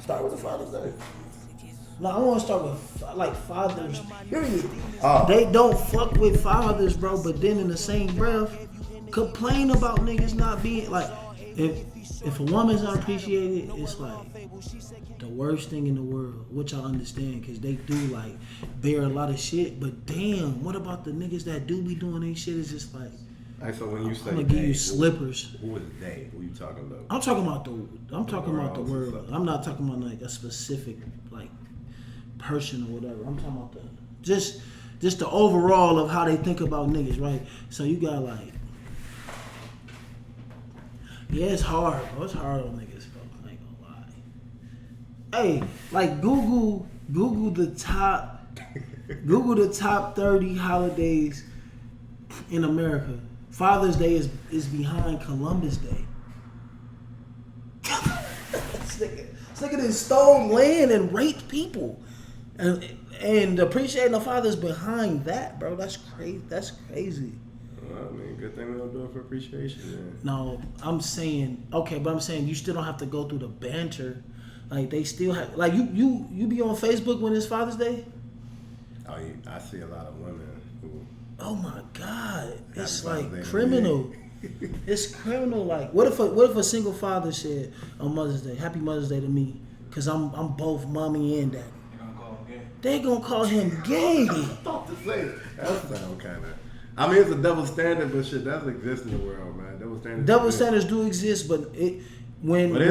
Start with the Father's Day. No, I want to start with like fathers. Period. They don't fuck with fathers, bro. But then in the same breath, complain about niggas not being like, if a woman's not appreciated, it's like the worst thing in the world. Which I understand because they do like bear a lot of shit. But damn, what about the niggas that do be doing their shit? It's just like. Right, so when you say I'm gonna give you slippers. Who is they? Who you talking about? I'm talking about the world. I'm not talking about like a specific like person or whatever. I'm talking about just the overall of how they think about niggas, right? So you got like, yeah, it's hard, bro. It's hard on niggas, bro. I ain't gonna lie. Hey, like Google the top 30 holidays in America. Father's Day is behind Columbus Day. This nigga done stole land and raped people. And appreciating the father's behind that, bro. That's crazy. That's crazy. Well, I mean, good thing we don't do it for appreciation, man. No, I'm saying, okay, but I'm saying you still don't have to go through the banter. Like, they still have, like, you be on Facebook when it's Father's Day? Oh, I see a lot of women who... Oh my God, it's like criminal. It's criminal. Like, what if a single father said on Mother's Day, "Happy Mother's Day" to me, because I'm both mommy and daddy. They gonna call him gay. I thought to say that sound kind of. I mean, it's a double standard, but shit, that exists in the world, man. Double standards do exist, but there's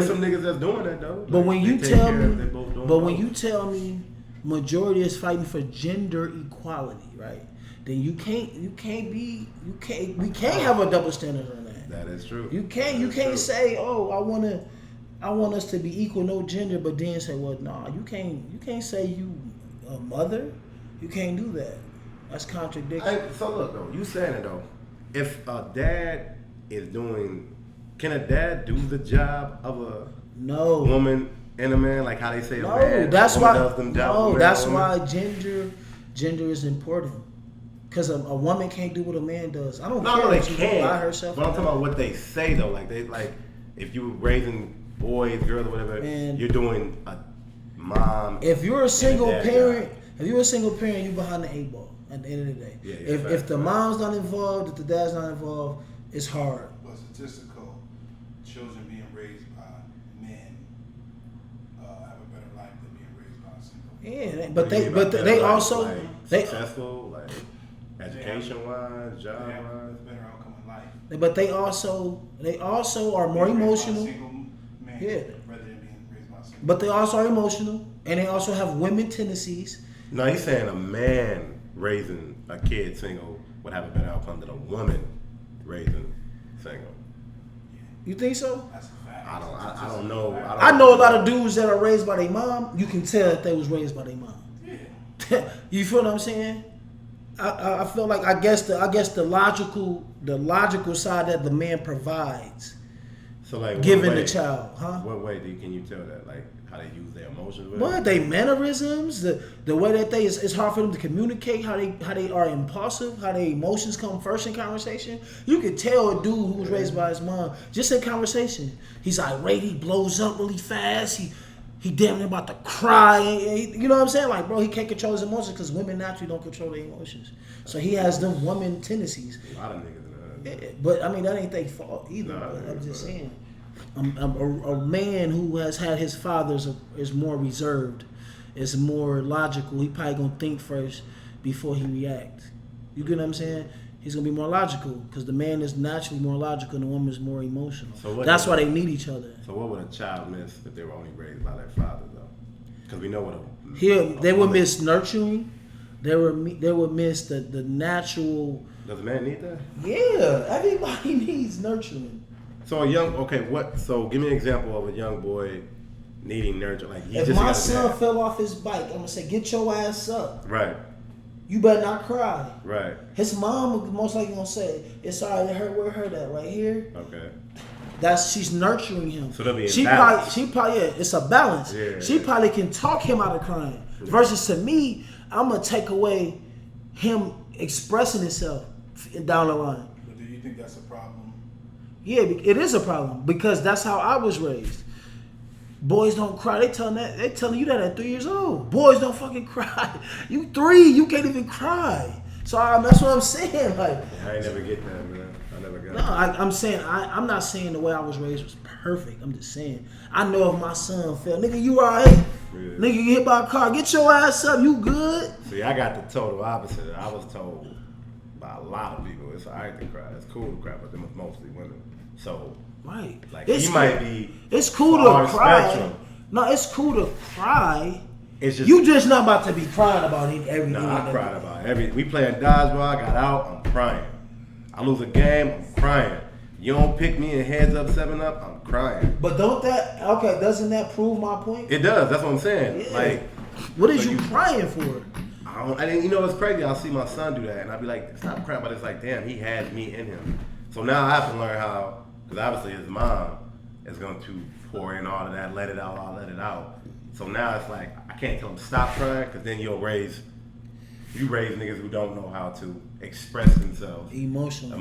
some niggas that's doing that though. But when you tell me majority is fighting for gender equality, right? Then we can't have a double standard on that. That is true. You can't say, oh, I want us to be equal, no gender, but then say, well, nah, you can't say you a mother. You can't do that. That's contradiction. Hey, so look though, you saying it though. If a dad is doing, can a dad do the job of a woman and a man, like how they say a man? That's why. Does them jobs That's why gender is important. Because a woman can't do what a man does. I don't care if she can by herself. But I'm talking about what they say though. Like if you raising boys, girls, or whatever, you're doing a mom. If you're a single parent, you behind the 8 ball at the end of the day. Yeah, if the mom's not involved, if the dad's not involved, it's hard. But statistical, children being raised by men have a better life than being raised by a single. Yeah, but they also like successful, like education-wise, job-wise, better outcome in life. But they also are more emotional. Yeah. Rather than being raised by a single. But they also are emotional, and they also have women tendencies. No, he's saying a man raising a kid single would have a better outcome than a woman raising single. You think so? That's a fact. I don't know. I know a lot of dudes that are raised by their mom. You can tell that they was raised by their mom. Yeah. You feel what I'm saying? I feel like I guess the logical side that the man provides. So like giving the child, huh? What way can you tell that? Like how they use their emotions? Well, they mannerisms, the way that it's hard for them to communicate, how they are impulsive, how their emotions come first in conversation. You could tell a dude who was raised by his mom just in conversation. He's irate, he blows up really fast, he damn near about to cry. You know what I'm saying? Like, bro, he can't control his emotions because women naturally don't control their emotions. So he has them woman tendencies. A lot of niggas. Yeah, but I mean that ain't their fault either. I'm just saying. A man who has had his fathers is more reserved, is more logical. He probably gonna think first before he reacts. You get what I'm saying? He's gonna be more logical because the man is naturally more logical and the woman is more emotional. So that's why they need each other. So what would a child miss if they were only raised by their father though? Because we know what they would miss nurturing. They would miss the natural. Does a man need that? Yeah, everybody needs nurturing. So so give me an example of a young boy needing nurture. Like if my son fell off his bike, I'm gonna say, get your ass up. Right. You better not cry. Right. His mom most likely gonna say, it's alright, where hurt at? Right here? Okay. She's nurturing him. So they'll be she probably it's a balance. Yeah. She probably can talk him out of crying. Yeah. Versus to me, I'm gonna take away him expressing himself down the line. But do you think that's a problem? Yeah, it is a problem because that's how I was raised. Boys don't cry. They telling you that at 3 years old. Boys don't fucking cry. You 3, you can't even cry. So that's what I'm saying. Like, I ain't never get that, man. I never got. No, I'm saying I'm not saying the way I was raised was perfect. I'm just saying I know if my son fell, nigga, you alright? Yeah. Nigga, you get hit by a car, get your ass up. You good? See, I got the total opposite. I was told by a lot of people it's alright to cry. It's cool to cry, but them mostly women. So. Right. Like it's might be. It's cool to cry. Spectrum. No, it's cool to cry. It's just you just not about to be crying about everything. No, I cried about everything. We playing dodgeball. I got out. I'm crying. I lose a game. I'm crying. You don't pick me and heads up 7-up. I'm crying. But doesn't that prove my point? It does. That's what I'm saying. Yeah. Like, what is you crying for? I didn't. You know, it's crazy. I'll see my son do that, and I'll be like, stop crying. But it's like, damn, he had me in him. So now I have to learn how. Because obviously his mom is going to pour in all of that, let it out, I'll let it out. So now it's like, I can't tell him stop crying, because then you raise niggas who don't know how to express themselves emotionally.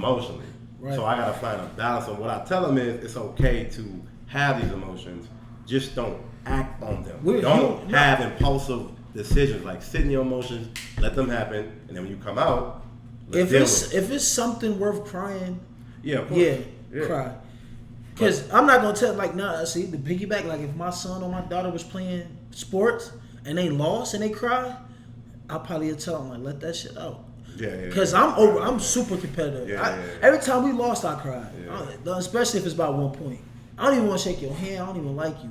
Right. So I got to find a balance. And what I tell them is, it's okay to have these emotions, just don't act on them. Don't have impulsive decisions. Like, sit in your emotions, let them happen, and then when you come out, if it's something worth crying, cry. Because I'm not going to tell, like, see, the piggyback, like, if my son or my daughter was playing sports and they lost and they cry, I probably would tell them, like, let that shit out. Because I'm super competitive. Every time we lost, I cried. Especially if it's about 1 point. I don't even want to shake your hand. I don't even like you.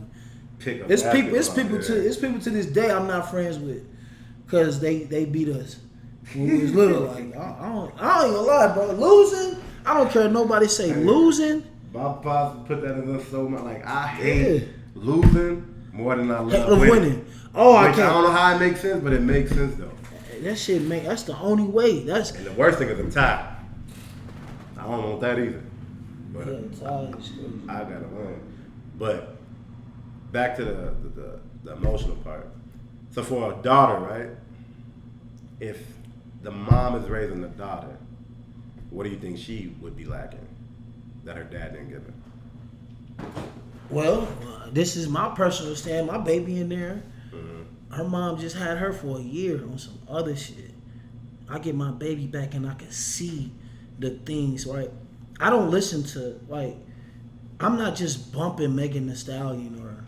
It's people to this day I'm not friends with because they beat us when we was little. Like, I don't even lie, bro. Losing, I don't care. Nobody say losing. My pops put that in us so much. Like, I hate losing more than I love winning. Oh, I don't know how it makes sense, but it makes sense though. That shit that's the only way. And the worst thing is a tie. I don't want that either. But I gotta win. But back to the emotional part. So for a daughter, right? If the mom is raising the daughter, what do you think she would be lacking that her dad didn't give her? Well, this is my personal stand. My baby in there. Mm-hmm. Her mom just had her for a year on some other shit. I get my baby back and I can see the things, right? I don't listen to, like, I'm not just bumping Megan Thee Stallion or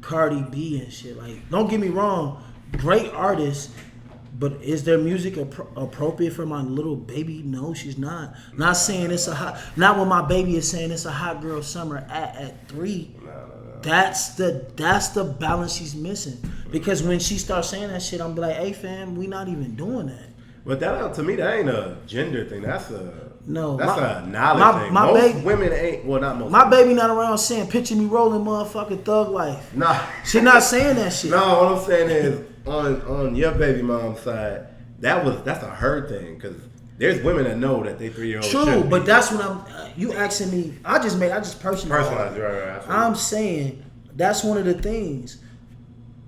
Cardi B and shit. Like, don't get me wrong, great artists, but is their music appropriate for my little baby? No, she's not. Not saying it's not when my baby is saying it's a hot girl summer at 3. No. That's the balance she's missing. Because when she starts saying that shit, I'm like, hey fam, we not even doing that. But that, to me, that ain't a gender thing. That's a knowledge thing. Most women ain't. Well, not most. My baby not around saying, "Picture me rolling, motherfucking thug life." Nah, she not saying that shit. No, what I'm saying is, on your baby mom's side, that's a her thing because there's women that know that they 3-year-old. True, but that's what you asking me. I just personalized. Right. I'm saying that's one of the things.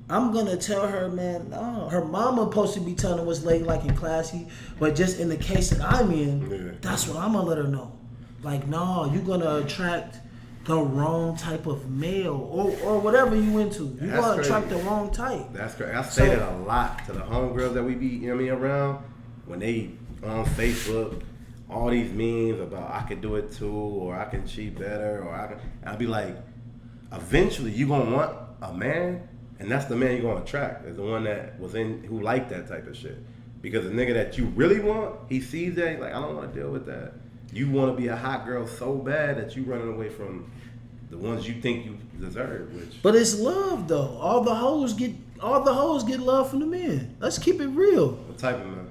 I'm gonna tell her, man, no, her mama supposed to be telling her what's ladylike and classy, but just in the case that I'm in, that's what I'm gonna let her know. Like, no, you're gonna attract the wrong type of male or whatever you into. You're gonna attract the wrong type. That's great. I say that a lot to the homegirls that we be, around when they on Facebook, all these memes about I could do it too, or I can cheat better, or I'll be like, eventually you gonna want a man. And that's the man you're gonna attract, is the one that who liked that type of shit. Because the nigga that you really want, he sees that, he's like, I don't want to deal with that. You want to be a hot girl so bad that you running away from the ones you think you deserve. But it's love though. All the hoes get love from the men. Let's keep it real. What type of man?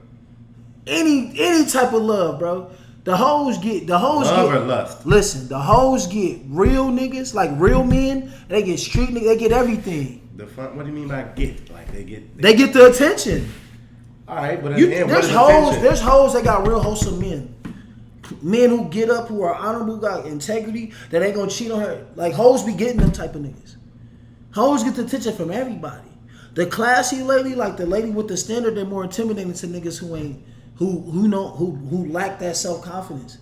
Any type of love, bro. The hoes love or lust. Listen, the hoes get real niggas, like real men. They get street niggas. They get everything. What do you mean by get? Like they get the attention. All right, but there's hoes that got real wholesome men. Men who get up, who are honorable, got integrity, that ain't gonna cheat on her. Like hoes be getting them type of niggas. Hoes get the attention from everybody. The classy lady, like the lady with the standard, they're more intimidating to niggas who lack that self-confidence.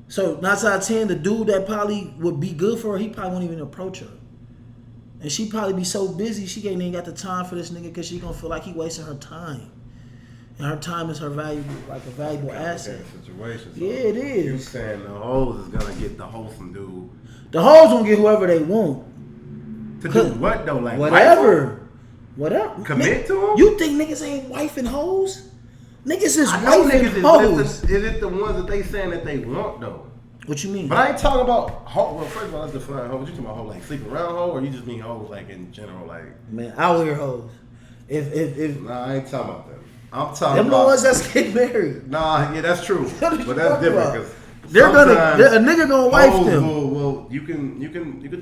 So 9 out of 10, the dude that probably would be good for her, he probably won't even approach her. And she probably be so busy she ain't even got the time for this nigga because she gonna feel like he wasting her time. And her time is her valuable, like a valuable asset. Situation. So yeah, it is. You saying the hoes is gonna get the wholesome dude? The hoes gonna get whoever they want. To do what though? Like whatever. Commit to them? You think niggas ain't wifing hoes? Niggas is wifing hoes. Is it the ones that they saying that they want though? What you mean? But I ain't talking about hoe. Well, first of all, let's define hoes. You talking about hoe like sleeping around hoe, or you just mean hoes like in general, like? Man, out here hoes. If Nah, I ain't talking about them. I'm talking them about the ones that's getting married. Nah, yeah, that's true, but that's different because a nigga gonna wife them. Well, you can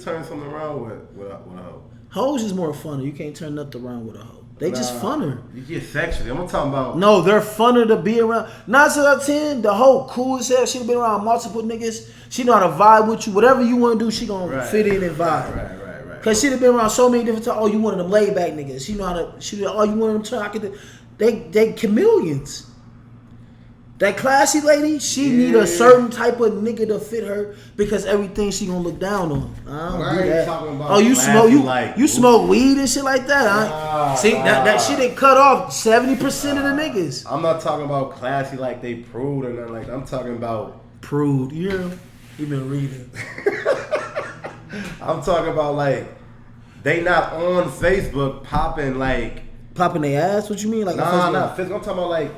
turn something around with a hoe. Hoes is more funner. You can't turn nothing around with a hoe. They just funner. You get sexually. I'm not talking about. No, they're funner to be around. 9 out of 10, the hoe cool as hell. She been around multiple niggas. She know how to vibe with you. Whatever you want to do, she gonna fit in and vibe. Right. Cause she done been around so many different times. Oh, you one of them laid back niggas. She know how to. She oh, you one of them talk. They chameleons. That classy lady, she need a certain type of nigga to fit her because everything she gonna look down on. I don't do that. Oh, you smoke weed and shit like that. See that shit ain't cut off 70% of the niggas. I'm not talking about classy like they prude or nothing like that. I'm talking about prude. You been reading. I'm talking about like they not on Facebook popping their ass. What you mean? Like not Facebook. I'm talking about like.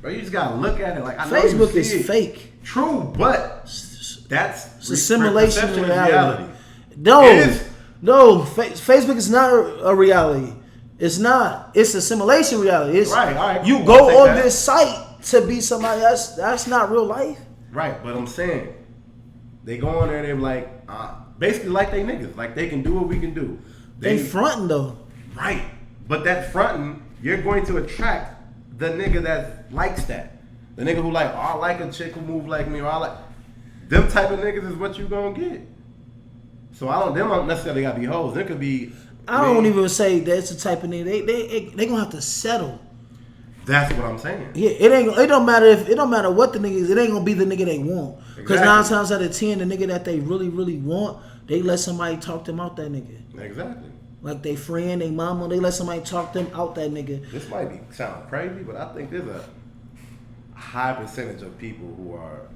Bro, you just gotta look at it like I know Facebook is fake. True, but that's a simulation of reality. No, Facebook is not a reality. It's not. It's a simulation reality. It's right. All right. You go on this site to be somebody else. That's not real life. Right, but I'm saying they go on there. They're like basically like they niggas. Like they can do what we can do. They fronting though. Right, but that fronting, you're going to attract the nigga that likes that. The nigga who like, oh, I like a chick who move like me, or I like them type of niggas is what you gonna get. So them don't necessarily gotta be hoes. They could be. I don't even say that's the type of nigga. They gonna have to settle. That's what I'm saying. Yeah, it don't matter what the nigga is. It ain't gonna be the nigga they want. Because 9 times out of 10, the nigga that they really really want, they let somebody talk them out that nigga. Exactly. Like they friend, they mama, they let somebody talk them out that nigga. This might sound crazy, but I think there's a high percentage of people who are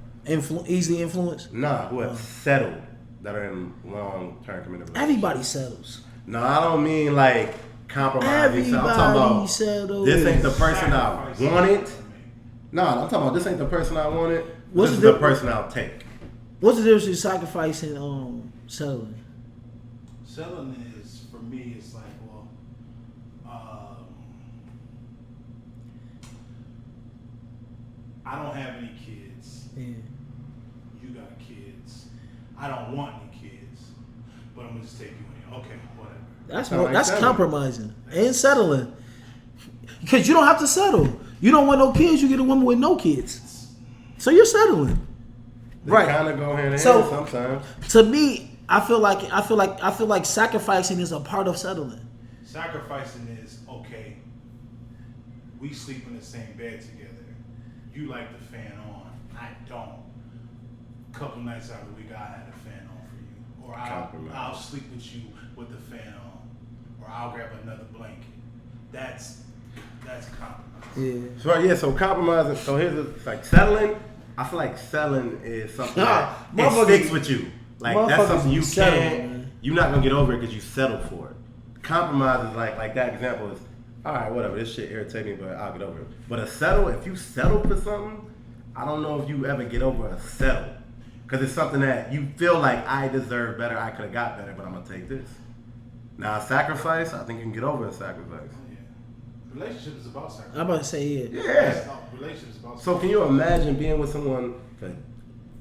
easily influenced. Nah, who have settled that are in long-term commitment. Everybody settles. No, I don't mean like compromising. I'm talking about settles. This ain't the person I wanted. Nah, I'm talking about this ain't the person I wanted. This is the person I'll take. What's the difference between sacrifice and settling? Settling is, for me, it's like, well, I don't have any kids. Yeah. You got kids. I don't want any kids, but I'm gonna just take you in. Okay, whatever. That's compromising and settling. Because you don't have to settle. You don't want no kids. You get a woman with no kids, so you're settling. They kind of go hand in hand sometimes. To me, I feel like sacrificing is a part of settling. Sacrificing is, okay, we sleep in the same bed together. You like the fan on. I don't. A couple nights out of the week, I had a fan on for you. Or I'll sleep with you with the fan on. Or I'll grab another blanket. That's compromise. Yeah. So compromising. So here's like settling. I feel like settling is something that it sticks with you. Like that's something you can't. You're not gonna get over it because you settled for it. Compromise is like that example is, all right, whatever. This shit irritates me, but I'll get over it. But if you settle for something, I don't know if you ever get over a settle because it's something that you feel like I deserve better. I could have got better, but I'm gonna take this. Now, a sacrifice, I think you can get over a sacrifice. Relationship is about sacrifice. I'm about to say yeah. Relationship is about sacrifice. So can you imagine being with someone for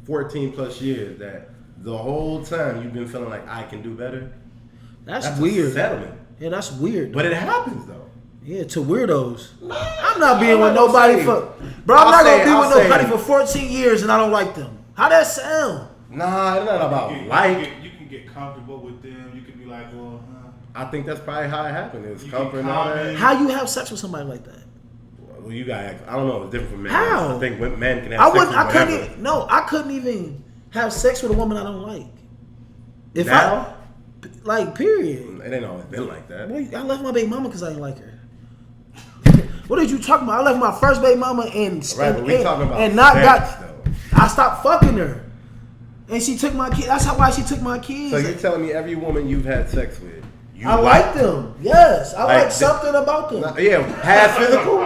14 plus years that the whole time you've been feeling like I can do better? That's weird. A settlement. Yeah, that's weird. But it happens though. Yeah, to weirdos. I'm not being with nobody for... Bro, I'm not going to be with nobody for 14 years and I don't like them. How that sound? Nah, it's not about You can get comfortable with them. You can be like, well, I think that's probably how it happened. It's comfort and all that. How you have sex with somebody like that? Well, you got... I don't know. It's different from men. How? I think men can have sex with whatever. I couldn't even have sex with a woman I don't like. Like, period. It ain't always been like that. Boy, I left my baby mama because I didn't like her. What did you talking about? I left my first baby mama and talking about and not sex, got. though. I stopped fucking her, and she took my kid. That's why she took my kids. So you're telling me every woman you've had sex with, I like them. Yes, I like something about them. Yeah, past physical.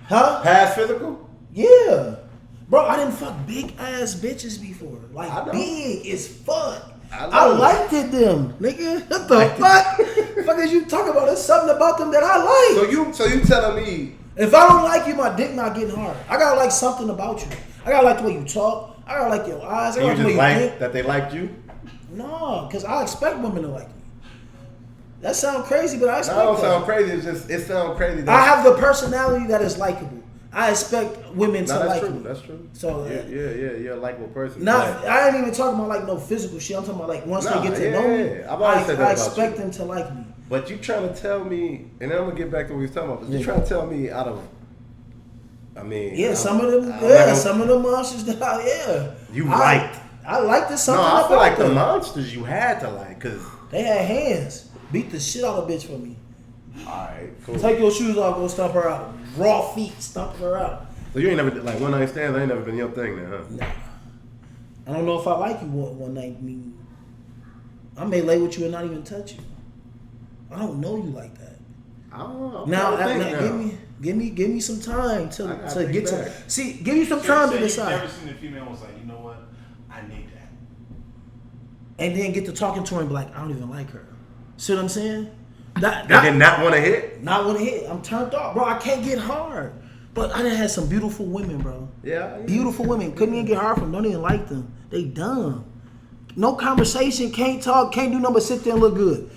Huh? Past physical. Yeah, bro. I didn't fuck big ass bitches before. Like big as fuck. I liked them, nigga. What the fuck? Fuck is you talking about? There's something about them that I like. So you telling me if I don't like you, my dick not getting hard. I gotta like something about you. I gotta like the way you talk. I gotta like your eyes. I gotta you like the way just like you think. that they liked you? No, because I expect women to like me. That sounds crazy, but I expect. No, it don't sound crazy. It sounds crazy. I have the personality that is likable. I expect women to like me. That's true. So yeah, you're a likable person. I ain't even talking about like no physical shit. I'm talking about like once they get to know me, I expect them to like me. But you trying to tell me, and then I'm gonna get back to what we was talking about. But you trying to tell me out of, some of them monsters that you liked. I liked this something. No, I feel like them. the monsters you had to like, cause they had hands, beat the shit out of a bitch for me. Alright, cool. Take your shoes off, go stomp her out. Raw feet, stomp her out. So you ain't never like one night stands. Ain't never been your thing, then, huh? Nah. I don't know if I like you one night. I may lay with you and not even touch you. I don't know you like that. I don't know. Now, give me some time to get to. See, give me some time to decide. You've never seen a female was like, you know what, I need that. And then get to talking to her and be like, I don't even like her. See what I'm saying? They did not want to hit? Not want to hit. I'm turned off. Bro, I can't get hard. But I done had some beautiful women, bro. Yeah. Beautiful women. Couldn't even get hard from them. Don't even like them. They dumb. No conversation. Can't talk. Can't do nothing but sit there and look good.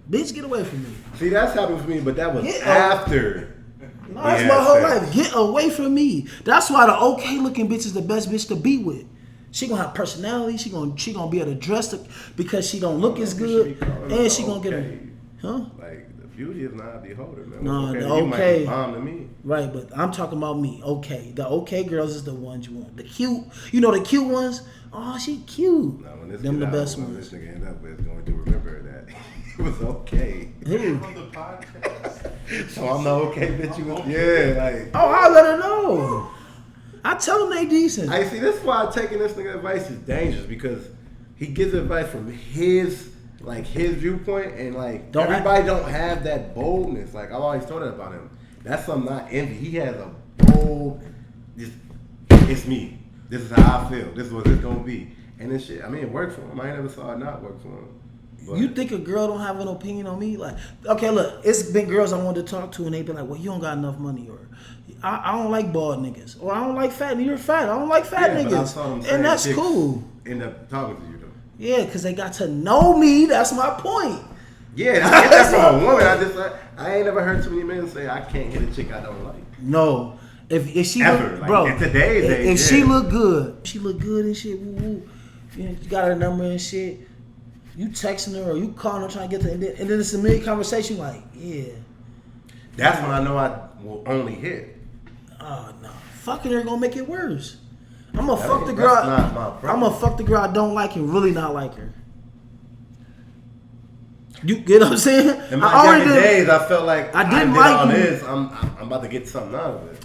Bitch, get away from me. See, that's happened for me, but that was after. No, that's my whole life. Get away from me. That's why the okay looking bitch is the best bitch to be with. She gonna have personality. She gonna be able to dress because she don't look as good, and she gonna get a, huh? Like the beauty is not a beholder, man. No, the you might be bomb to me. Right, but I'm talking about me. Okay, the okay girls is the ones you want. The cute, the cute ones. Oh, she cute. No, when this them the best ones. This nigga end up with going to remember that it was okay. Who? On the podcast. So I'm the okay bitch you was. Yeah, like. Oh, I let her know. I tell them they decent. I see. This is why taking this nigga advice is dangerous because he gives advice from his viewpoint, and everybody don't have that boldness. Like I've always told that about him. That's something I envy. He has a bold. It's me. This is how I feel. This is what it's gonna be. And this shit. I mean, it worked for him. I ain't never saw it not work for him. But you think a girl don't have an opinion on me? Like, okay, look, it's been girls I wanted to talk to, and they been like, well, you don't got enough money, or I don't like bald niggas, or I don't like fat niggas. You're fat. I don't like fat niggas, and that's cool. End up talking to you though. Yeah, because they got to know me. That's my point. Yeah, I get that from a woman. I ain't never heard too many men say I can't hit a chick I don't like. No, if she ever, look, bro, in today's age, if she look good, and shit. Woo, woo, you got her number and shit. You texting her or you calling her trying to get to, and then it's a mid conversation like, yeah. That's when I know I will only hit. Oh no, fucking her gonna make it worse. I'm gonna fuck the girl. I'm gonna fuck the girl I don't like and really not like her. You get what I'm saying? In my younger days, I felt like I didn't like you. This. I'm about to get something out of it.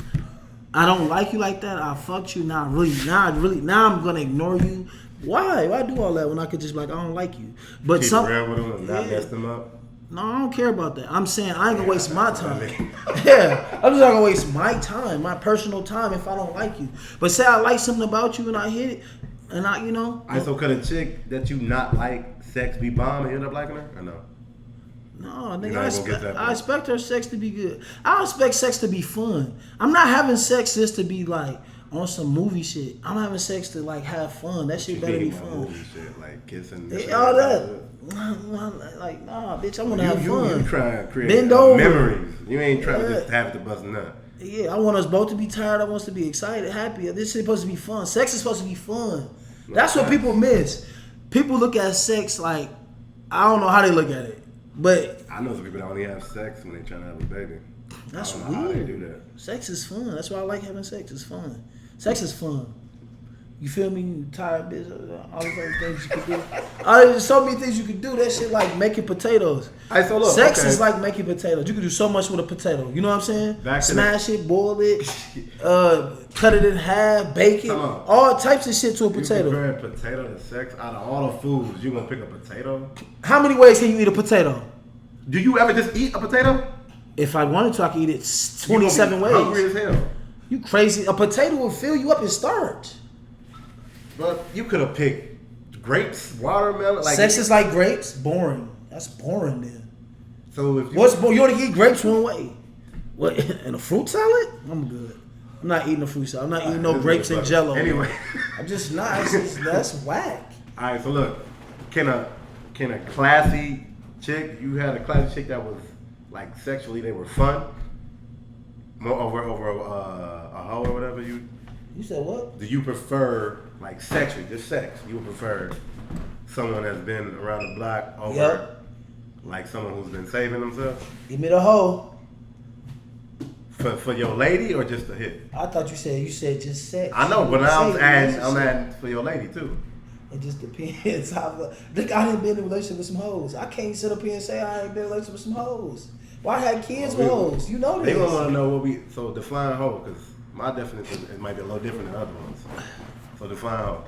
I don't like you like that. I fucked you. Now I'm gonna ignore you. Why? Why do all that when I could just be like, I don't like you? But keep around with them and not mess them up. No, I don't care about that. I'm saying I ain't gonna waste my time. Yeah, I'm just not gonna waste my time, my personal time, if I don't like you. But say I like something about you and I hit it, and So could a chick that you not like sex be bomb and you end up liking her or no? No, nigga, I expect her sex to be good. I expect sex to be fun. I'm not having sex just to be like on some movie shit. I'm having sex to like have fun. That shit better be fun. Movie shit, like kissing. All that. Like, nah, bitch, I want to have fun. You trying to create Bend over. memories. You ain't trying to just have it to bust a nut. Yeah, I want us both to be tired. I want us to be excited, happy. This shit supposed to be fun. Sex is supposed to be fun. That's what people miss. People look at sex like, I don't know how they look at it. But I know some people that only have sex when they trying to have a baby. That's weird. How they do that. Sex is fun. That's why I like having sex. It's fun. Sex is fun. You feel me? You tired, bitch. All these other things you could do. There's so many things you could do. That shit like making potatoes. So look, Sex is like making potatoes. You can do so much with a potato. You know what I'm saying? Smash it, boil it, cut it in half, bake it, all types of shit to a potato. You comparing potato to sex? Out of all the foods, you gonna pick a potato? How many ways can you eat a potato? Do you ever just eat a potato? If I wanted to, I could eat it 27 ways. Hungry as hell. You crazy? A potato will fill you up in starch. But you could have picked grapes, watermelon. Like sex is like grapes. Boring. That's boring, then. So if you only eat grapes one way. What? In a fruit salad? I'm good. I'm not eating a fruit salad. I'm not eating no grapes and Jello. Anyway, I'm just not. That's whack. All right. So look, can a classy chick? You had a classy chick that was like sexually they were fun. More over a hoe or whatever you. You said what? Do you prefer like sexually, just sex? You would prefer someone that's been around the block over like someone who's been saving themselves? Give me the hoe. For your lady or just a hit? I thought you said just sex. I know, but I'm adding for your lady too. It just depends. Look, I done been in a relationship with some hoes. I can't sit up here and say I ain't been in a relationship with some hoes. Well, I had kids with hoes. You know this. They don't want to know what so define hoe, because my definition it might be a little different than other ones. So define hoe.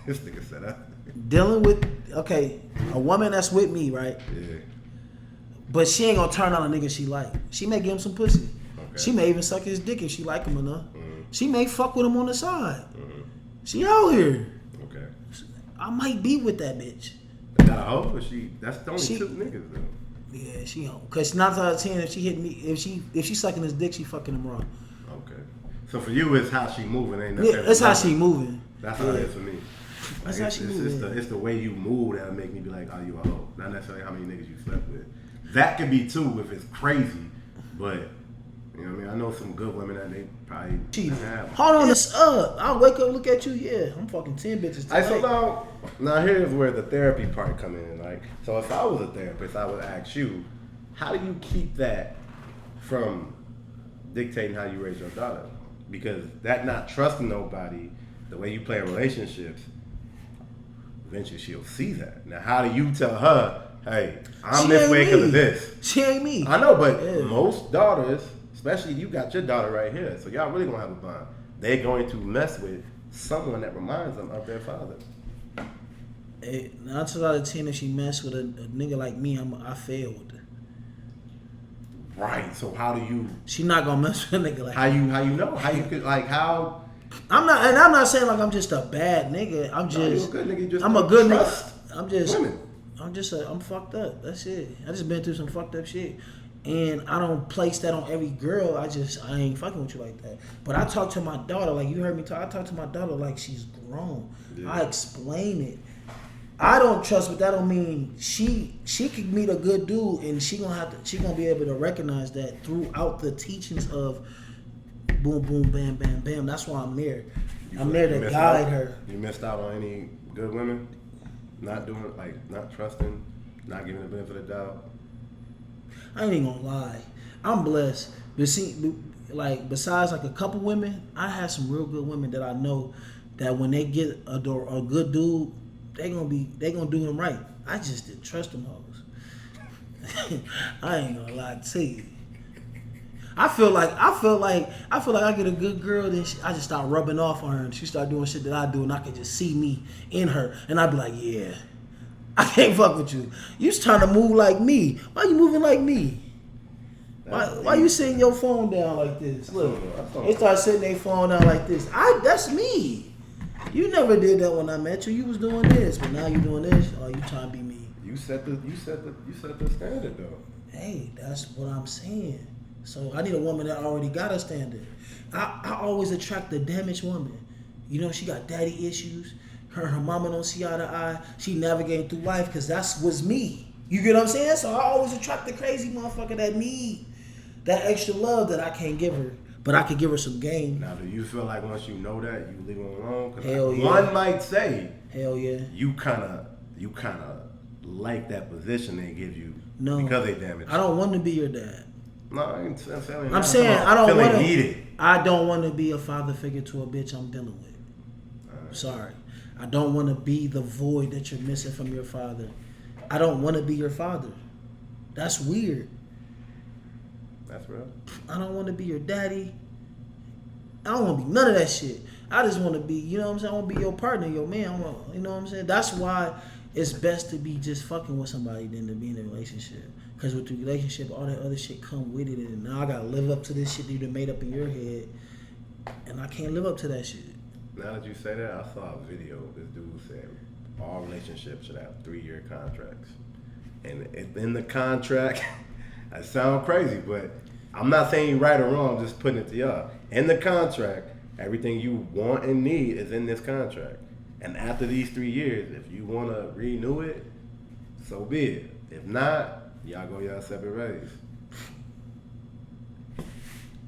This nigga said that. Dealing with a woman that's with me, right? Yeah. But she ain't gonna turn on a nigga she like. She may give him some pussy. Okay. She may even suck his dick if she like him enough. Mm-hmm. She may fuck with him on the side. Mm-hmm. She out here. Okay. I might be with that bitch. Is that a hoe? Or that's the only two niggas though. Yeah, she don't. Cause 9 out of 10, if she hit me, if she sucking his dick, she fucking him raw. Okay. So for you, it's how she moving, ain't Yeah, that's how she moving. That's how it is for me. That's how she moving. It's the way you move that'll make me be like, oh, you a hoe. Not necessarily how many niggas you slept with. That could be too if it's crazy, but you know what I mean. I know some good women that they probably have. Hold on, it's up. I'll wake up, look at you. Yeah, I'm fucking 10 bitches tonight. So now here's where the therapy part come in. Like, so if I was a therapist, I would ask you, how do you keep that from dictating how you raise your daughter? Because that not trusting nobody, the way you play in relationships, eventually she'll see that. Now, how do you tell her, hey, I'm this way because of this? She ain't me. I know, but most daughters, especially you got your daughter right here, so y'all really gonna have a bond. They're going to mess with someone that reminds them of their father. 9 out of 10, if she mess with a nigga like me, I failed. Right. So how do you? She not gonna mess with a nigga like how you know how you could like how. I'm not saying like I'm just a bad nigga. I'm just. No, you're a good nigga. You just I'm a good nigga. I'm just. Women. I'm fucked up. That's it. I just been through some fucked up shit. And I don't place that on every girl. I ain't fucking with you like that. But I talk to my daughter, like you heard me talk. I talk to my daughter like she's grown. Yeah. I explain it. I don't trust, but that don't mean she could meet a good dude and she gonna be able to recognize that throughout the teachings of boom, boom, bam, bam, bam. That's why I'm there. I'm there to guide her. You missed out on any good women? Not doing, like, not trusting, not giving the benefit of the doubt? I ain't even gonna lie. I'm blessed. But see, like, besides like a couple women, I have some real good women that I know that when they get a good dude, they gonna do him right. I just didn't trust them hoes. I ain't gonna lie to you. I feel like I get a good girl, then I just start rubbing off on her, and she start doing shit that I do, and I can just see me in her, and I be like, yeah, I can't fuck with you. You just trying to move like me. Why you moving like me? Why you sitting your phone down like this? Look, they start sitting their phone down like this. That's me. You never did that when I met you. You was doing this, but now you doing this. Oh, you trying to be me? You set the standard though. Hey, that's what I'm saying. So I need a woman that already got a standard. I always attract the damaged woman. You know, she got daddy issues. Her mama don't see eye to eye. She navigating through life because was me. You get what I'm saying? So I always attract the crazy motherfucker that need that extra love that I can't give her. But I could give her some game. Now, do you feel like once you know that, you leave them alone? Hell yeah. One might say, hell yeah, you kind of like that position they give you no, because they damage. I don't want to be your dad. No, I ain't saying. I'm saying I don't want to. Needed. I don't want to be a father figure to a bitch I'm dealing with. Sorry, I don't want to be the void that you're missing from your father. I don't want to be your father. That's weird. That's real. I don't want to be your daddy. I don't want to be none of that shit. I just want to be, you know what I'm saying? I want to be your partner, your man. You know what I'm saying? That's why it's best to be just fucking with somebody than to be in a relationship. Because with the relationship, all that other shit come with it. And now I got to live up to this shit that you done made up in your head. And I can't live up to that shit. Now that you say that, I saw a video. This dude said all relationships should have 3-year contracts. And in the contract, I sound crazy, but I'm not saying you're right or wrong. I'm just putting it to y'all. In the contract, everything you want and need is in this contract. And after these 3 years, if you want to renew it, so be it. If not, y'all go y'all separate ways.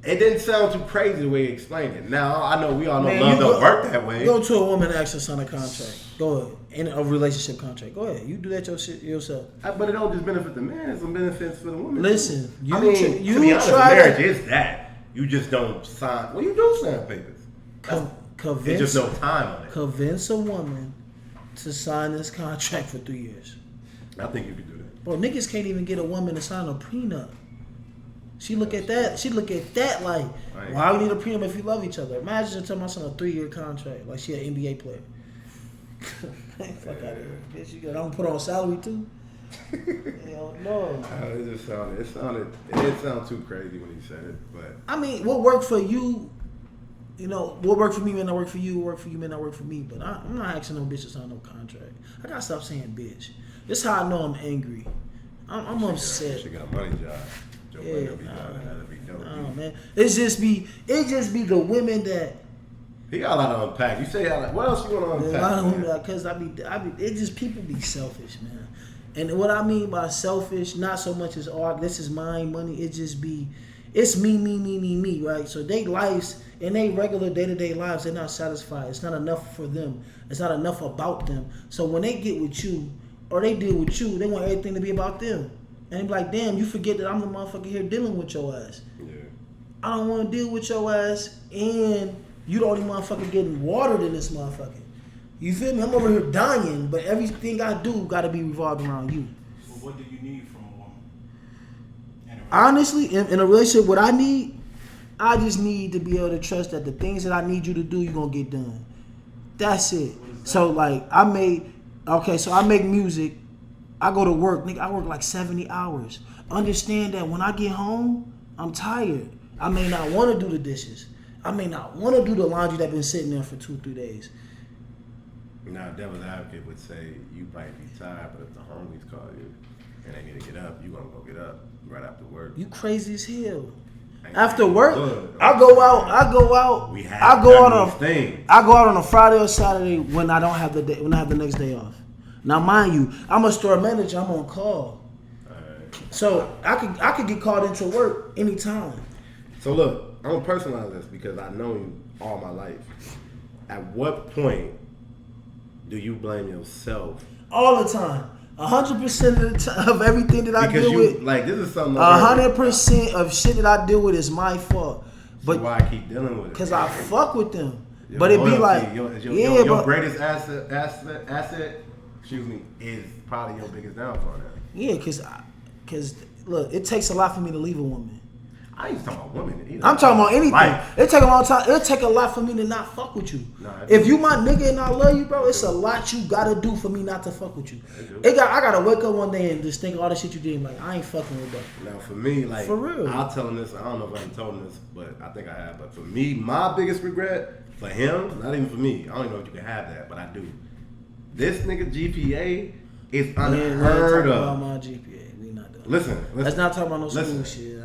It didn't sound too crazy the way he explained it. Now, I know we all know love don't work that way. Go to a woman and ask her sign a contract. Go ahead. In a relationship contract. Go ahead. You do that yourself. But it don't just benefit the man. It's some benefits for the woman. Listen, to be honest, marriage is that. You just don't sign. Well, you do sign papers. There's just no time on it. Convince a woman to sign this contract for 3 years. I think you could do that. Bro, niggas can't even get a woman to sign a prenup. She look at that like, why we need a prenup if you love each other? Imagine telling my son a 3-year contract like she an NBA player. Fuck out of here, bitch. You got, I'm gonna put on salary too. Hell no. It didn't sound too crazy when he said it, but I mean, what worked for you? You know, what worked for me may not work for you. What worked for you may not work for me. But I'm not asking no bitch to sign no contract. I gotta stop saying bitch. This is how I know I'm angry. I'm upset. She got a money job. Man. It just be the women that he got a lot to unpack. You say what else you want to unpack? A lot of women, because it just people be selfish, man. And what I mean by selfish, not so much as this is mine money. It just be it's me, right? So they lives in their regular day-to-day lives, they're not satisfied. It's not enough for them. It's not enough about them. So when they get with you or they deal with you, they want everything to be about them. And they be like, damn, you forget that I'm the motherfucker here dealing with your ass. Yeah. I don't want to deal with your ass, and you the only motherfucker getting watered in this motherfucker. You feel me? I'm over here dying, but everything I do got to be revolved around you. Well, what do you need from a woman? Honestly, in a relationship, what I need, I just need to be able to trust that the things that I need you to do, you're going to get done. That's it. So, like, I make music. I go to work, nigga. I work like 70 hours. Understand that when I get home, I'm tired. I may not want to do the dishes. I may not want to do the laundry that's been sitting there for 2-3 days. Now, devil's advocate would say you might be tired, but if the homies call you and they need to get up, you gonna go get up right after work. You crazy as hell. After work, I go out. I go out on a Friday or Saturday when I don't have the next day off. Now, mind you, I'm a store manager. I'm on call, so I could get called into work anytime. So look, I'm gonna personalize this because I know you all my life. At what point do you blame yourself? All the time, 100% of everything that I deal with. Like this is something. 100% of shit that I deal with is my fault. But why I keep dealing with it? Because I fuck with them. But it be like, your greatest asset. Excuse me, is probably your biggest downfall now. Yeah, because look, it takes a lot for me to leave a woman. I ain't talking about women either. I'm talking about anything. It take a long time. It'll take a lot for me to not fuck with you. If you my nigga and I love you, bro, it's a lot you gotta do for me not to fuck with you. I gotta wake up one day and just think all the shit you did. Like I ain't fucking with that. Now for me, like for real, I'll tell him this. I don't know if I haven't told him this, but I think I have. But for me, my biggest regret for him, not even for me. I don't even know if you can have that, but I do. This nigga GPA is unheard of. About my GPA, we not doing. Listen. Let's not talk about no school shit.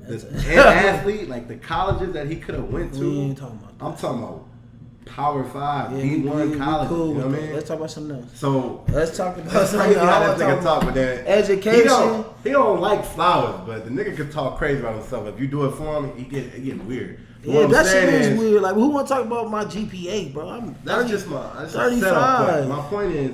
The athlete, like the colleges that he could have went to. We ain't talking about that. I'm talking about Power 5, D1 college. Cool, you know what I mean? Let's talk about something else. So let's talk about something else. How that nigga talk with that education. He don't like flowers, but the nigga can talk crazy about himself. If you do it for him, it get weird. Yeah, that shit is weird. Like, who want to talk about my GPA, bro? That's just my 35. My point is,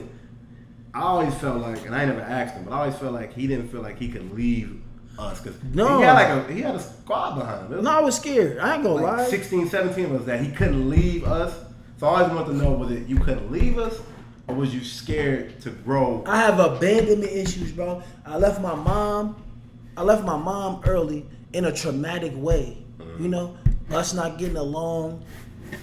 I always felt like, and I never asked him, but I always felt like he didn't feel like he could leave us. Cause No. he had a squad behind him. No, I was scared. I ain't gonna lie. 16, 17 was that he couldn't leave us. So I always wanted to know, was it you couldn't leave us, or was you scared to grow? I have abandonment issues, bro. I left my mom early in a traumatic way. You know, us not getting along.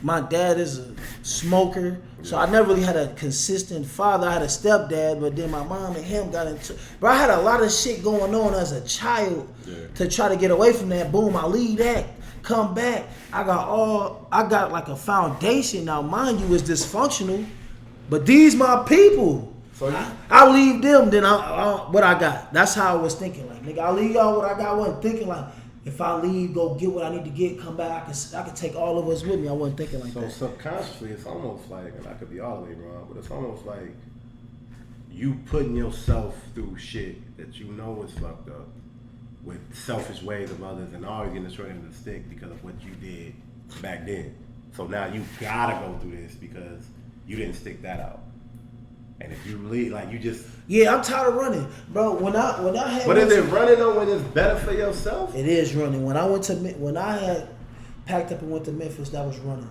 My dad is a smoker, so I never really had a consistent father. I had a stepdad, but then my mom and him got into. But I had a lot of shit going on as a child to try to get away from that. Boom, I leave that, come back. I got like a foundation now. Mind you, is dysfunctional, but these my people. So I leave them, then what I got. That's how I was thinking. Like, nigga, I leave y'all what I got. I wasn't thinking like, if I leave, go get what I need to get, come back, I can take all of us with me. I wasn't thinking like that. So subconsciously, it's almost like, and I could be all the way wrong, but it's almost like you putting yourself through shit that you know is fucked up with selfish ways of others and always getting the short end of the stick because of what you did back then. So now you gotta go through this because you didn't stick that out. And if you leave, like you just... Yeah, I'm tired of running. Bro, when I had... But is it running though when it's better for yourself? It is running. When I had packed up and went to Memphis, that was running.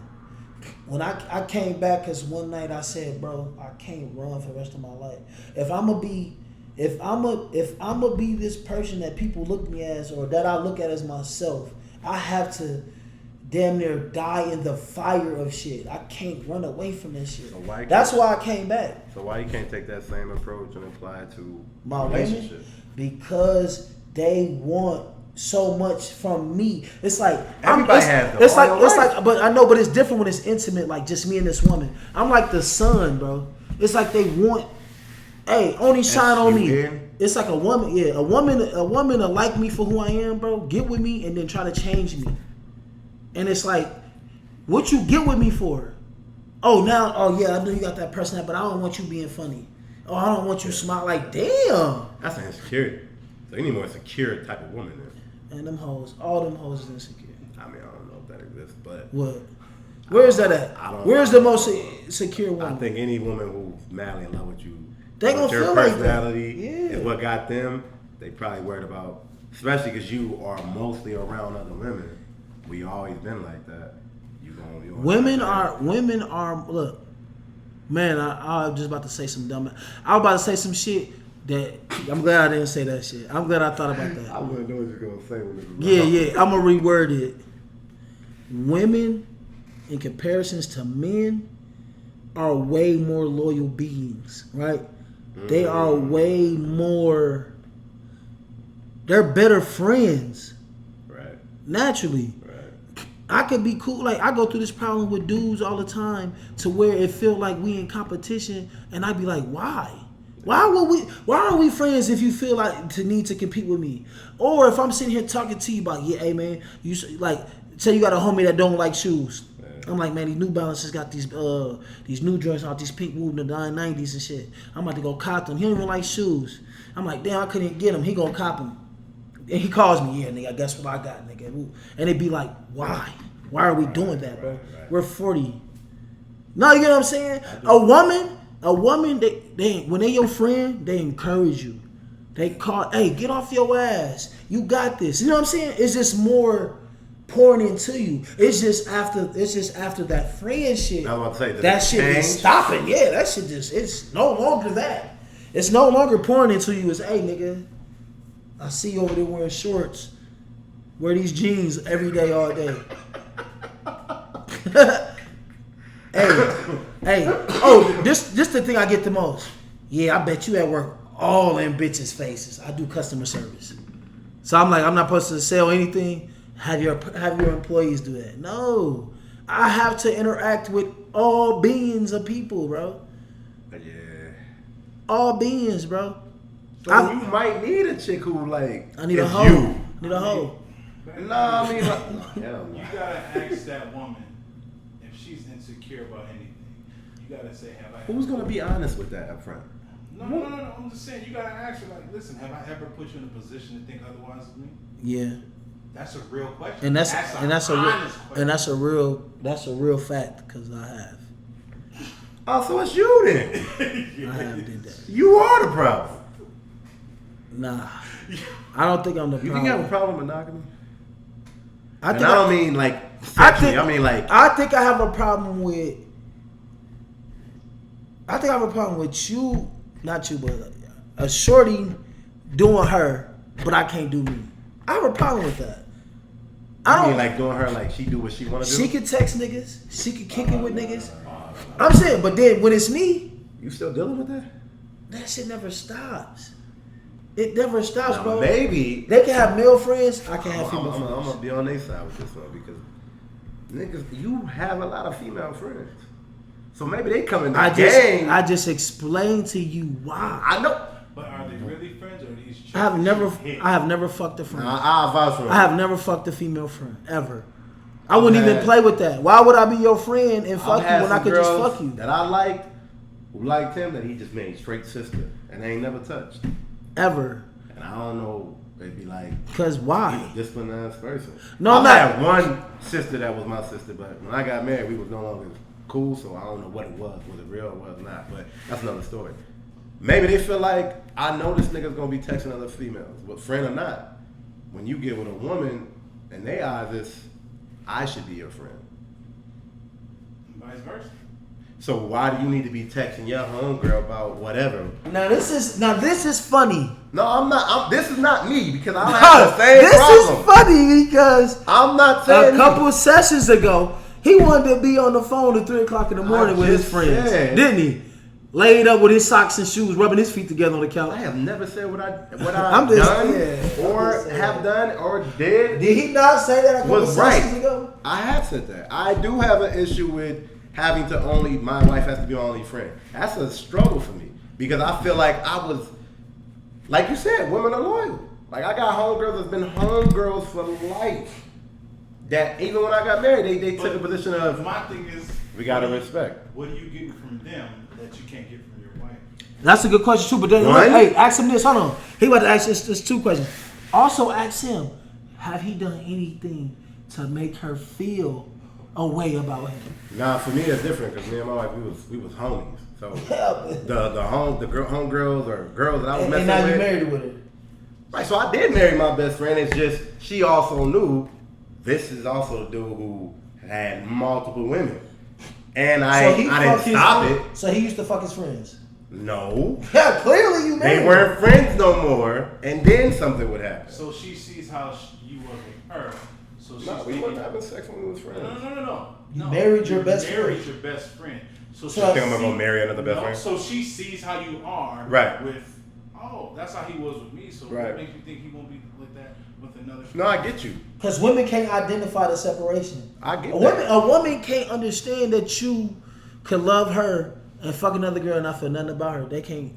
When I came back, because one night I said, bro, I can't run for the rest of my life. If I'm gonna be this person that people look me as, or that I look at as myself, I have to damn near die in the fire of shit. I can't run away from this shit. So that's why I came back. So why you can't take that same approach and apply it to my relationship? Because they want so much from me. It's like everybody has them. It's like, but I know, but it's different when it's intimate, like just me and this woman. I'm like the son, bro. It's like they want, hey, only shine on me. It's like a woman, a woman to like me for who I am, bro. Get with me and then try to change me. And it's like, what you get with me for? Oh yeah, I know you got that personality, but I don't want you being funny. Oh, I don't want you smile. Like, damn. That's an insecurity. So you need more secure type of woman then. And them hoes, all them hoes is insecure. I mean, I don't know if that exists, but... What? Where's that at? Where's the most secure woman? I think any woman who's madly in love with you, they gonna feel like that. Your personality is what got them. They probably worried about, especially because you are mostly around other women. We always been like that. Women are look, man, I was just about to say some dumb. I was about to say some shit that I'm glad I didn't say that shit. I'm glad I thought about that. I wouldn't know what you're gonna say when it's Yeah, I'm gonna reword it. Women, in comparisons to men, are way more loyal beings, right? They are way more. They're better friends. Right. Naturally. I could be cool. Like, I go through this problem with dudes all the time to where it feel like we in competition, and I'd be like, why? Why are we friends if you feel like to need to compete with me? Or if I'm sitting here talking to you about, hey man, you like, say you got a homie that don't like shoes. I'm like, man, these New Balances got these new joints out, these pink Woo in the 990s and shit. I'm about to go cop them. He don't even like shoes. I'm like, damn, I couldn't get them. He gonna cop them. And he calls me, yeah, nigga, guess what I got, nigga. And it'd be like, why? Why are we doing that, bro? Right. We're 40. No, you know what I'm saying? A woman, they when they your friend, they encourage you. They call, hey, get off your ass. You got this. You know what I'm saying? It's just more pouring into you. It's just after that friend shit. I was about to say, that shit is stopping. Yeah, that shit it's no longer that. It's no longer pouring into you. It's, hey, nigga, I see you over there wearing shorts. Wear these jeans every day, all day. hey. Oh, this the thing I get the most. Yeah, I bet you at work all in bitches' faces. I do customer service. So I'm like, I'm not supposed to sell anything. Have your employees do that. No. I have to interact with all beings of people, bro. Yeah. All beings, bro. So you might need a chick who like. I need a hoe. Need a hoe. No, I mean, like, you gotta ask that woman if she's insecure about anything. You gotta say, have I? Who's gonna be honest with that up front? No. I'm just saying, you gotta ask her, like, listen, have I ever put you in a position to think otherwise of me? Yeah. That's a real question. And that's a real fact because I have. Oh, so it's you then. I have did that. You are the problem. Nah. I don't think I'm the problem. You think you have a problem with monogamy? I don't mean like sexually. I mean like. I think I have a problem with. I think I have a problem with you, not you, but a shorty doing her, but I can't do me. I have a problem with that. I mean like doing her like she do what she want to do? She can text niggas. She can kick it with niggas. I'm saying, but then when it's me. You still dealing with that? That shit never stops. It never stops, bro. Maybe. They can have male friends. I can have female friends. I'm going to be on their side with this one because niggas, you have a lot of female friends. So maybe they come in the game. I just explained to you why. I know. But are they really friends or are these chicks? I have never fucked a friend. I vouch for I have never fucked a female friend ever. I wouldn't even play with that. Why would I be your friend and fuck you when I could just fuck you? That I liked, who liked him, that he just made straight sister and they ain't never touched. Ever. And I don't know. They'd be like, cause why? He's a disciplined ass person. No, I had one sister that was my sister, but when I got married, we was no longer cool. So I don't know what it was. Was it real or was it not? But that's another story. Maybe they feel like I know this nigga's gonna be texting other females, but friend or not. When you get with a woman, and they eyes is, I should be your friend. Vice versa. So why do you need to be texting your homegirl about whatever? Now this is funny. No, I'm not. This is not me because I have the same problem. This is funny because I'm not saying a couple of sessions ago he wanted to be on the phone at 3 o'clock in the morning with his friends, didn't he? Laid up with his socks and shoes, rubbing his feet together on the couch. I have never said what I've done or have done or did. Did he not say that a couple of sessions ago? I have said that. I do have an issue with having to my wife has to be my only friend. That's a struggle for me because I feel like I was, like you said, women are loyal. Like I got homegirls that's been homegirls for life. That even when I got married, they took a position of. My thing is, we gotta respect. What are you getting from them that you can't get from your wife? That's a good question too. But then, hey, ask him this. Hold on. He about to ask this 2 questions. Also, ask him: have he done anything to make her feel a way about him? Nah, for me it's different because me and my wife we was homies. So the homegirls or girls that I was messing with. And now you married with her. Right. So I did marry my best friend. It's just she also knew this is also the dude who had multiple women. And I didn't stop it. So he used to fuck his friends? No. Yeah, clearly you married. They weren't friends no more, and then something would happen. So she sees how you was with her. So we weren't having sex when we was friends. No. You married your best friend. Married your best friend. So you think I'm gonna go marry another best friend? So she sees how you are. Right. With, that's how he was with me. So what makes you think he won't be like that with another friend? No, I get you. Because women can't identify the separation. I get A woman can't understand that you could love her and fuck another girl and not feel nothing about her. They can't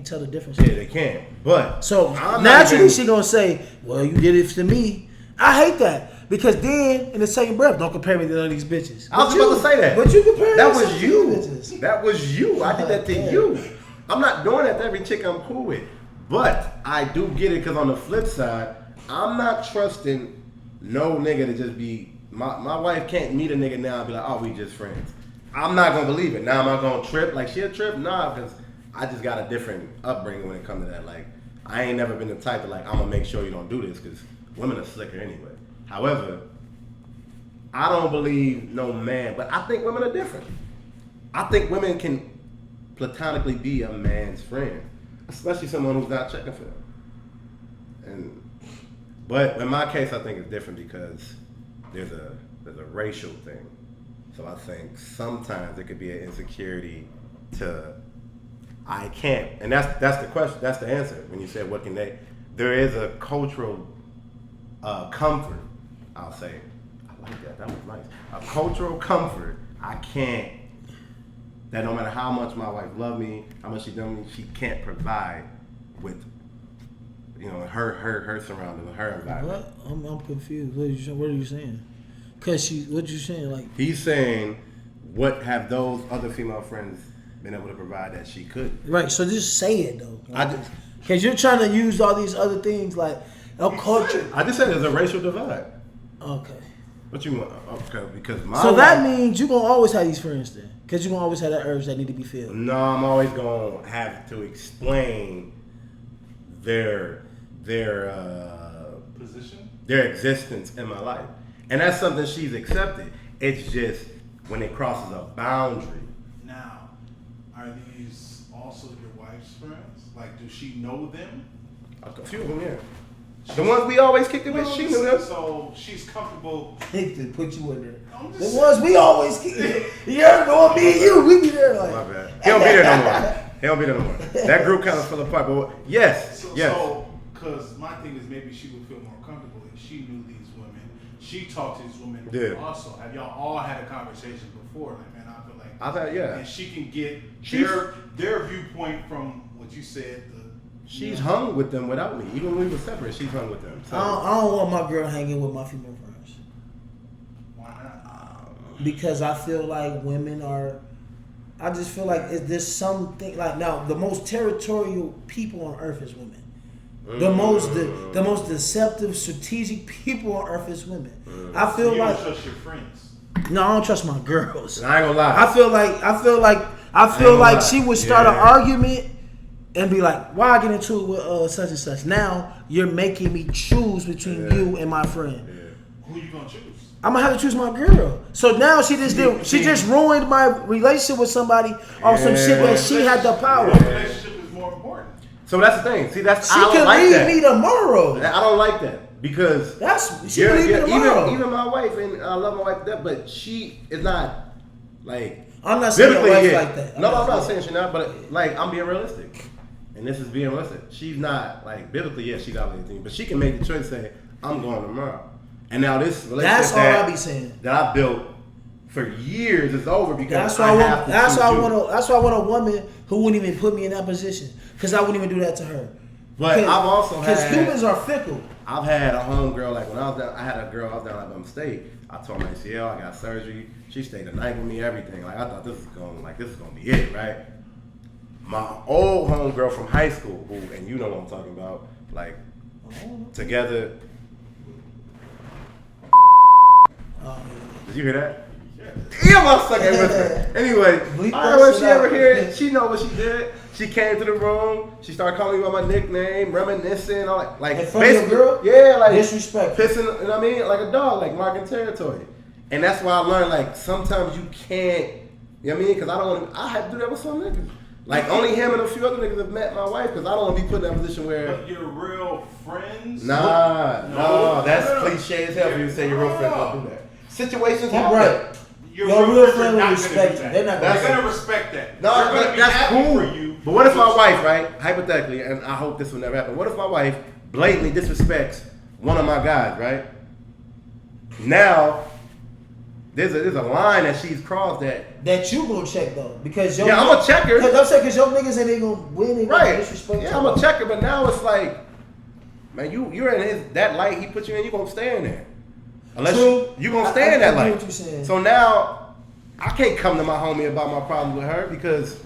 tell the difference. Yeah, they can. But so naturally she gonna say, "Well, you did it to me." I hate that because then in the same breath, don't compare me to none of these bitches. I was about to say that. But you compare that was you. Bitches. That was you. I did that to you. I'm not doing that to every chick I'm cool with. But I do get it because on the flip side, I'm not trusting no nigga to just be. My wife can't meet a nigga now and be like, "Oh, we just friends." I'm not gonna believe it. Now am I gonna trip? Like she'll trip? Nah, because I just got a different upbringing when it comes to that. Like I ain't never been the type to like I'm gonna make sure you don't do this because women are slicker anyway. However, I don't believe no man, but I think women are different. I think women can platonically be a man's friend, especially someone who's not checking for them. But in my case, I think it's different because there's a racial thing. So I think sometimes it could be an insecurity to I can't, and that's the question. That's the answer when you said what can they. There is a cultural comfort. I'll say. I like that. That was nice. A cultural comfort. I can't. That no matter how much my wife loved me, how much she done me, she can't provide with, her surroundings, her environment. What? I'm confused. What are you saying? Cause what you saying? Like he's saying, what have those other female friends been able to provide that she couldn't? Right. So just say it though. Because you're trying to use all these other things like culture. I just said there's a racial divide. Okay. What you want? Okay, because that means you're gonna always have these friends then, because you're gonna always have that urge that need to be filled. No, I'm always gonna have to explain position, their existence in my life, and that's something she's accepted. It's just when it crosses a boundary. Now, are these also your wife's friends? Like, does she know them? A few of them, yeah. The ones we always kicked it with, she knew them. So she's comfortable. To put you in there. The ones we always kick it. You ever know me and you? We be there like. My bad. He don't be there no more. He don't be there no more. That group kind of fell apart, but yes. So, because my thing is maybe she would feel more comfortable if she knew these women. She talked to these women also. Have y'all all had a conversation before? Like, man, I feel like I've had, yeah. And she can get their viewpoint from what you said. She's hung with them without me. Even when we were separate, she's hung with them. So. I don't want my girl hanging with my female friends. Why not? Because I feel like women are. I just feel like there's something like now the most territorial people on earth is women. The most deceptive, strategic people on earth is women. I feel so you like don't trust your friends. No, I don't trust my girls. I ain't gonna lie. I feel like she would start an argument and be like, "Why I get into it with such and such?" Now you're making me choose between you and my friend. Who you gonna choose? I'm gonna have to choose my girl. So now she just ruined my relationship with somebody on some shit that she had the power. What relationship is more important? So that's the thing. See, I can don't like leave that. me tomorrow. I don't like that because She can leave me tomorrow. even my wife, and I love my wife to death, but she is not like. I'm not saying your wife like that. I'm not saying she's not, but like I'm being realistic, and this is being realistic. She's not like biblically, yes, she got anything, but she can make the choice and say, "I'm going tomorrow." And now this relationship that's all I be saying that I built for years is over because that's why I want a woman who wouldn't even put me in that position because I wouldn't even do that to her. But I've also had because humans are fickle. I've had a homegirl like when I was down. I had a girl. I was down at Alabama State. I tore my ACL. I got surgery. She stayed the night with me. Everything. Like I thought this is gonna be it, right? My old homegirl from high school, who and you know what I'm talking about, like together. Did you hear that? Yeah, my sucker listen. Anyway, when she ever hear it, she know what she did. She came to the room. She started calling me by my nickname, reminiscing, all like in front of your girl? Yeah, like disrespect, pissing. You know what I mean? Like a dog, like marking territory. And that's why I learned like sometimes you can't. You know what I mean? Because I don't want to. I had to do that with some niggas. Like only him and a few other niggas have met my wife because I don't want to be put in that position where. But you're real friends? No, that's cliche as hell for you to say your real friends don't do that. Situations happen. Right. Your real friend will respect you. They're not gonna respect that. No, that's cool. For you. But what if my wife, right, hypothetically, and I hope this will never happen. What if my wife blatantly disrespects one of my guys, right? Now, there's a line that she's crossed that you gonna check though because I'm gonna check her. Because I'm saying because your niggas ain't gonna win. They right? Disrespect yeah, I'm gonna check her. But now it's like, man, you're in that light he put you in. You gonna stay in there. Unless you gonna stay in that light. What you're saying. So now I can't come to my homie about my problems with her because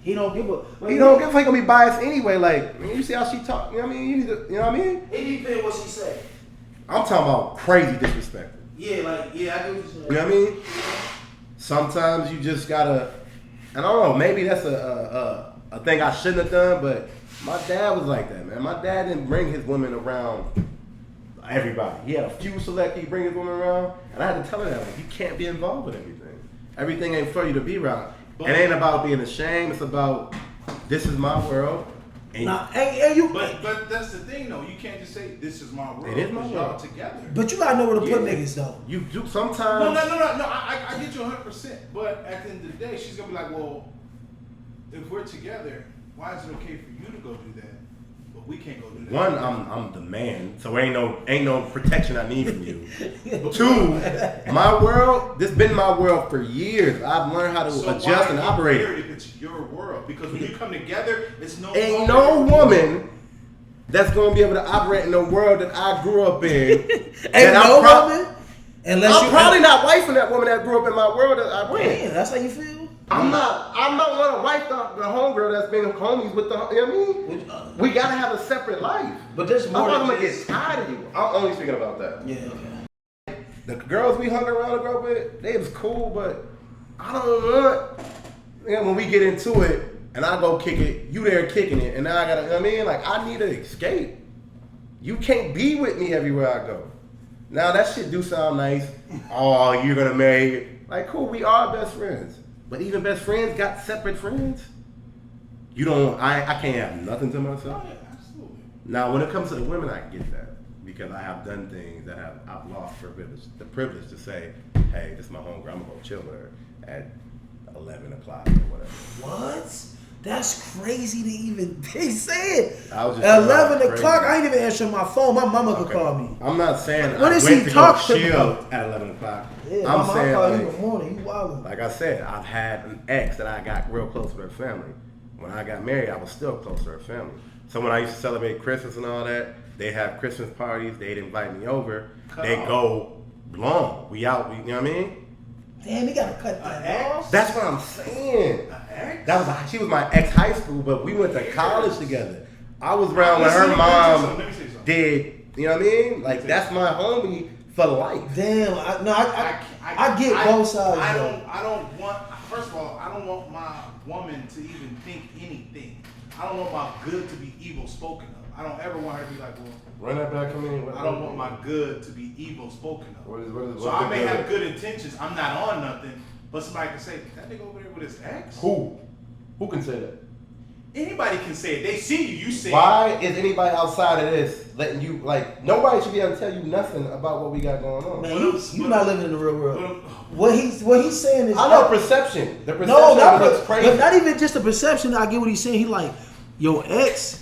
he don't give a. He don't give a. He gonna be biased anyway. Like you see how she talk. You know what I mean? You need to. You know what I mean? It depends what she say. I'm talking about crazy disrespect. Yeah, I get what you're saying. You know what I mean? Sometimes you just gotta. And I don't know. Maybe that's a thing I shouldn't have done. But my dad was like that, man. My dad didn't bring his women around everybody. He had a few select he bring his women around, and I had to tell her that like, you can't be involved with everything. Everything ain't for you to be around. It ain't about being ashamed. It's about this is my world. And but that's the thing though. You can't just say this is my world. It is my world. Y'all together. But you gotta know where to put niggas though. You do sometimes. No. I get you 100%. But at the end of the day, she's gonna be like, well, if we're together, why is it okay for you to go do that? But we can't go do that. One, I'm the man, so ain't no protection I need from you. Two, my world, this been my world for years. I've learned how to adjust and operate. If it's your world, because when you come together, it's ain't no woman that's gonna be able to operate in the world that I grew up in. Ain't no woman. I'm probably not wifing that woman that grew up in my world that I ran. Damn, that's how you feel. I'm not gonna wife the homegirl that's been homies with the. You know what I mean? We gotta have a separate life. But there's more. I'm not gonna get tired of you. I'm only speaking about that. Yeah. Okay. The girls we hung around and grew up with, they was cool, but I don't want. When we get into it, and I go kick it, you there kicking it, and now I gotta, you know what I mean? Like, I need to escape. You can't be with me everywhere I go. Now, that shit do sound nice. Oh, you're gonna marry. Like, cool, we are best friends. But even best friends got separate friends. You don't, I can't have nothing to myself. Oh, yeah, absolutely. Now, when it comes to the women, I get that. Because I have done things that I've lost the privilege to say, hey, this is my homegirl, I'm gonna go chill with her at 11 o'clock or whatever. What? That's crazy to even say it. I was just At 11 o'clock, I ain't even answering my phone. My mama could call me. I'm not saying What I is went he to talking go chill about? at 11 o'clock. Yeah, I'm mama, saying, I'll call you like, in the morning. You wildin'. like I said, I've had an ex that I got real close with her family. When I got married, I was still close to her family. So when I used to celebrate Christmas and all that, they have Christmas parties. They'd invite me over. They go long. We out. You know what I mean? Damn, you gotta cut that off. That's what I'm saying. She was my ex high school, but we went to college together. I was around when her mom did. You know what I mean? Like, that's my homie for life. Damn, I get both sides. I don't want. First of all, I don't want my woman to even think anything. I don't want my good to be evil spoken of. I don't ever want her to be like, well, Run that back to me. I don't want my good to be evil spoken of. What is so I may have good intentions. I'm not on nothing, but somebody can say, that nigga over there with his ex? Who can say that? Anybody can say it. They see you. You say it. Why is anybody outside of this letting you, like, nobody should be able to tell you nothing about what we got going on? Man, you not living in the real world. What he's saying is, I know perception. The perception not crazy. but not even just the perception. I get what he's saying. He like, your ex.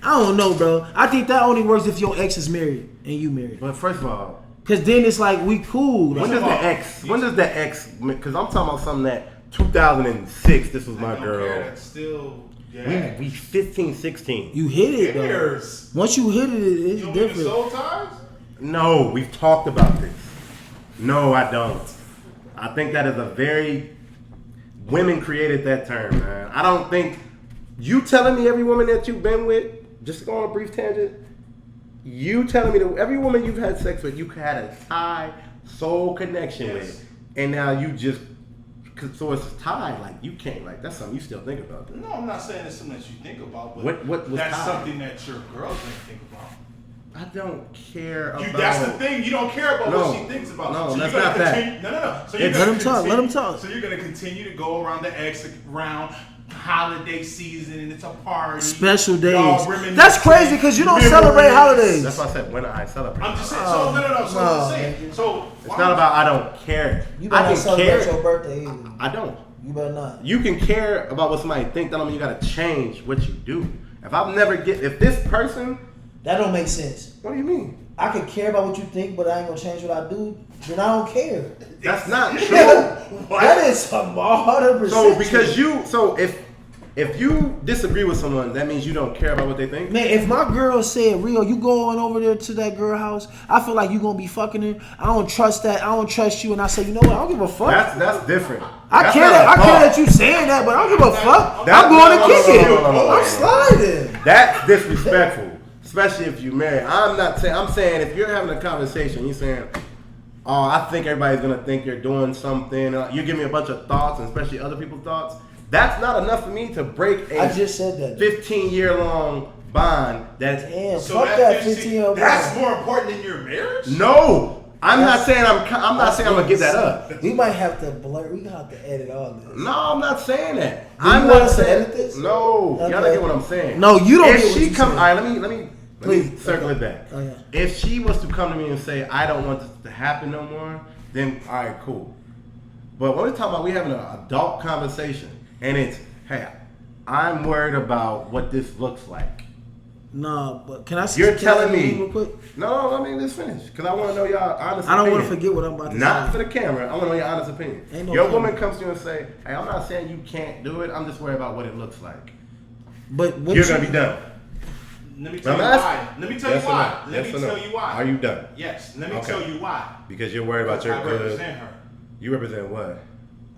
I don't know, bro. I think that only works if your ex is married and you married. But first of all, because then it's like we cool. When does the ex? Because I'm talking about something that 2006. This was my girl. That's still. Yeah. We 15, 16. You hit it, though. Once you hit it, it's you don't different. Mean soul ties? No, we've talked about this. No, I don't. I think that is a very women created that term, man. I don't think you telling me every woman that you've been with, just to go on a brief tangent, you telling me that every woman you've had sex with, you had a tie soul connection with, and now you just. So it's tied, like you can't, like that's something you still think about. Though. No, I'm not saying it's something that you think about, but what was that's tied? something that your girl didn't think about. I don't care about. That's the thing. You don't care about what she thinks about. No, so that's you're not continue, that. No. So let him talk. Let him talk. So you're gonna continue to go around the X around holiday season, and it's a party. Special days. That's crazy because you don't celebrate holidays. That's why I said when I celebrate. I'm just saying. So no. So I'm saying. So it's not about I don't care. You better not celebrate your birthday either. I don't. You better not. You can care about what somebody think. That don't mean you gotta change what you do. If this person, that don't make sense. What do you mean? I can care about what you think, but I ain't gonna change what I do. Then I don't care. That's not true. That is some 100%. So because if you disagree with someone, that means you don't care about what they think? Man, if my girl said, Rio, you going over there to that girl house, I feel like you going to be fucking her. I don't trust that. I don't trust you. And I say, you know what? I don't give a fuck. That's different. I care that you saying that, but I don't give a fuck. I'm going to kick it. I'm sliding. That's disrespectful. Especially if you married. I'm saying if you're having a conversation, you're saying, oh, I think everybody's going to think you're doing something. You give me a bunch of thoughts, and especially other people's thoughts. That's not enough for me to break a I just said that 15-year-long bond. That's fuck that 15-year bond. That's more important than your marriage? No, I'm not saying I'm gonna give that up. We might have to blur. We gonna have to edit all this. No, I'm not saying that. I'm not saying edit this. No, okay. Y'all don't get what I'm saying. No, you don't. If she come, all right, let me circle it back. Oh, yeah. If she was to come to me and say I don't want this to happen no more, then all right, cool. But when we're talking about we having an adult conversation. And it's, hey, I'm worried about what this looks like. No, but can I say You're telling me real quick? No, let me just finish. Because I want to know y'all honest opinion. I don't want to forget what I'm about to say. Not for the camera. I want to know your honest opinion. Your woman comes to you and say, hey, I'm not saying you can't do it. I'm just worried about what it looks like. But you're going to be done. Let me tell you why. Let me tell you why. Let me tell you why. Are you done? Yes. Let me tell you why. Because you're worried about your good. I represent her. You represent what?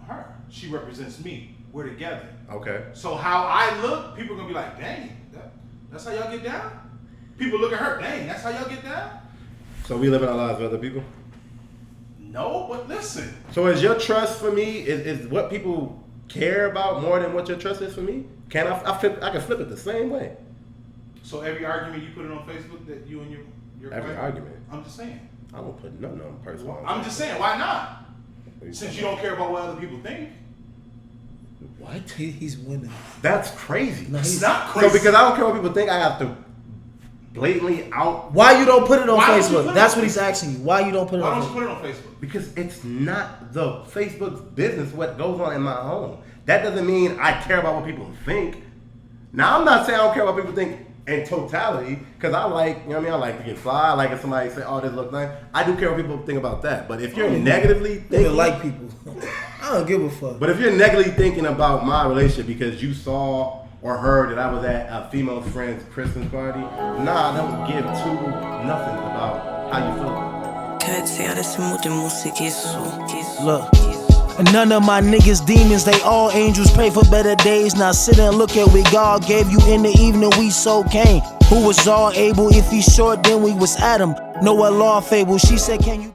Her. She represents me. We're together. Okay. So how I look, people are gonna be like, dang, that's how y'all get down? People look at her, dang, that's how y'all get down? So we living our lives with other people? No, but listen. So is your trust for me, is what people care about more than what your trust is for me? Can I can flip it the same way. So every argument you put it on Facebook that you and your Every friend, argument. I'm just saying. I don't put nothing on personal. I'm just saying, why not? Since you don't care about what other people think. What? He's winning. That's crazy. No, It's not crazy. So because I don't care what people think, I have to blatantly out. Why you don't put it on Why don't you put Facebook? it That's on what he's asking you. Why you don't put it Why on don't you Facebook? put it on Facebook? Because it's not the Facebook's business what goes on in my home. That doesn't mean I care about what people think. Now, I'm not saying I don't care what people think in totality, because I like, you know what I mean? I like to get fly. I like if somebody say, oh, this looks nice. I do care what people think about that. But if you're negatively They thinking, like people. I don't give a fuck. but if you're negatively thinking about my relationship because you saw or heard that I was at a female friend's Christmas party, nah, I don't give two nothing about how you feel. Look. And none of my niggas demons, they all angels. Pray for better days. Now sit and look at what God gave you in the evening. We so came. Who was all able? If he's short, then we was Adam. Noah law fable. She said, can you